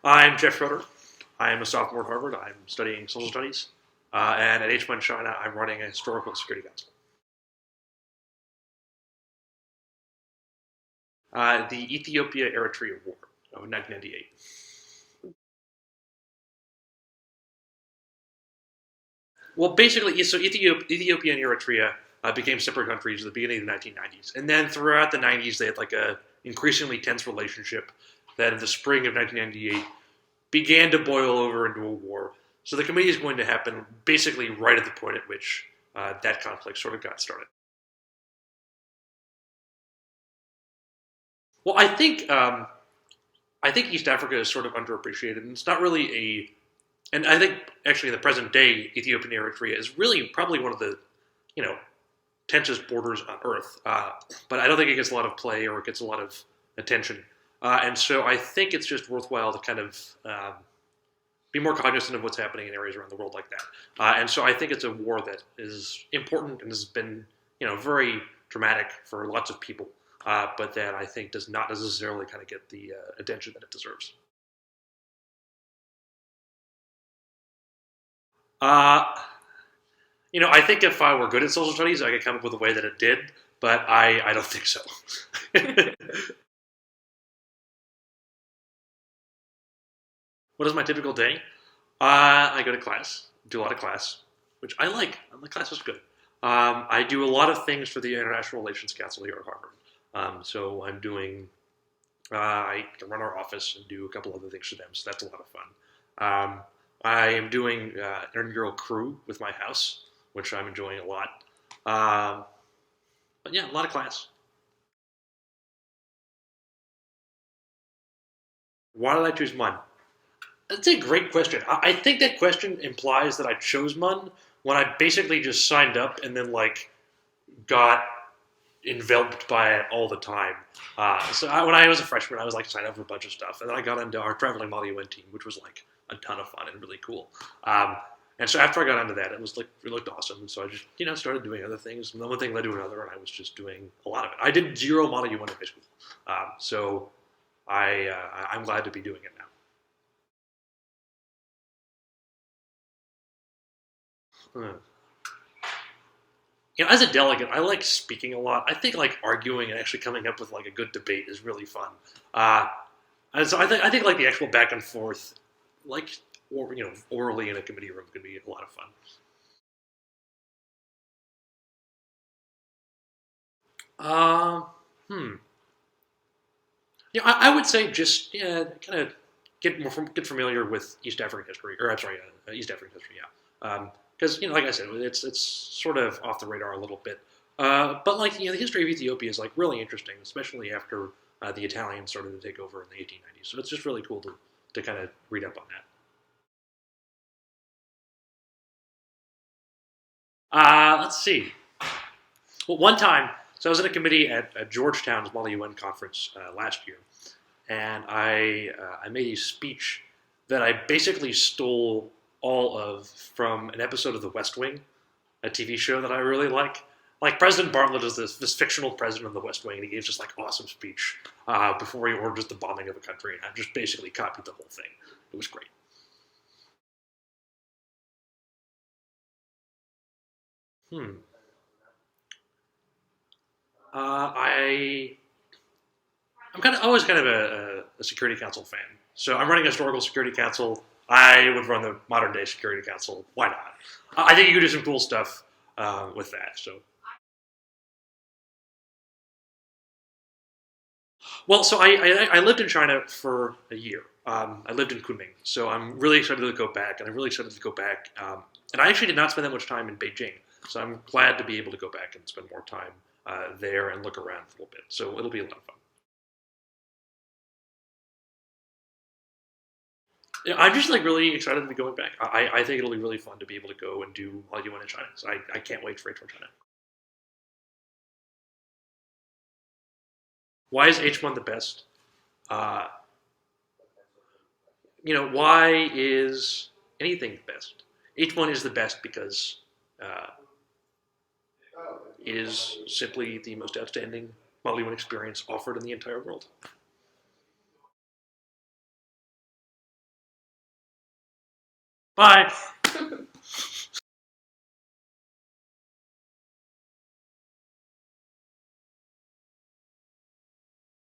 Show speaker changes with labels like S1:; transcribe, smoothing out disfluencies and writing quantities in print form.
S1: I'm Jeff Schroeder. I'm a sophomore at Harvard. I'm studying social studies. And at HMUN China, I'm running a historical security council. The Ethiopia-Eritrea War of 1998. Well, basically, so Ethiopia and Eritrea became separate countries at the beginning of the 1990s. And then throughout the 90s, they had like a increasingly tense relationship that in the spring of 1998 began to boil over into a war. So the committee is going to happen basically right at the point at which that conflict sort of got started. Well, I think East Africa is sort of underappreciated, and it's not really a. And I think actually in the present day, Ethiopia and Eritrea is really probably one of the, you know, tensest borders on Earth. But I don't think it gets a lot of play or it gets a lot of attention. And so I think it's just worthwhile to kind of be more cognizant of what's happening in areas around the world like that. And so I think it's a war that is important and has been, very dramatic for lots of people, but that I think does not necessarily kind of get the attention that it deserves. Uh, I think if I were good at social studies, I could come up with a way that it did, but I don't think so. What is my typical day? I go to class, do a lot of class, which I like. The class is good. I do a lot of things for the International Relations Council here at Harvard. So I'm doing, I can run our office and do a couple other things for them, so that's a lot of fun. I am doing inaugural crew with my house, which I'm enjoying a lot. Um, but yeah, a lot of class. Why did I choose MUN? That's a great question. I think that question implies that I chose MUN when I basically just signed up and then like got enveloped by it all the time. When I was a freshman, I was like signed up for a bunch of stuff, and then I got into our traveling Model UN team, which was like a ton of fun and really cool. And so after I got into that, it looked awesome, and so I just started doing other things. And then one thing led to another, and I was just doing a lot of it. I did zero Model UN in high school, so I'm glad to be doing it now. Hmm. As a delegate, I like speaking a lot. I think like arguing and actually coming up with like a good debate is really fun. Uh, and so I think like the actual back and forth, like or orally in a committee room, can be a lot of fun. Uh, hmm. I would say just kind of get familiar with East African history, or I'm sorry, East African history. Yeah, because like I said, it's sort of off the radar a little bit. But like the history of Ethiopia is like really interesting, especially after the Italians started to take over in the 1890s. So it's just really cool to kind of read up on that. Let's see. Well, one time, so I was in a committee at Georgetown's Model UN conference last year, and I made a speech that I basically stole all of from an episode of The West Wing, a TV show that I really like. Like President Bartlett is this fictional president of the West Wing, and he gave just like awesome speech before he orders the bombing of a country, and I just basically copied the whole thing. It was great. Hmm. I I'm kind of always kind of a Security Council fan. So I'm running a historical Security Council. I would run the modern day Security Council. Why not? I think you could do some cool stuff with that. So I lived in China for a year. I lived in Kunming, so I'm really excited to go back, and I'm really excited to go back. And I actually did not spend that much time in Beijing, so I'm glad to be able to go back and spend more time there and look around for a little bit. So it'll be a lot of fun. Yeah, I'm just like really excited to be going back. I think it'll be really fun to be able to go and do all you want in China. So I can't wait for it for China. Why is H1 the best? Uh, why is anything the best? H1 is the best because uh, it is simply the most outstanding Model UN experience offered in the entire world. Bye.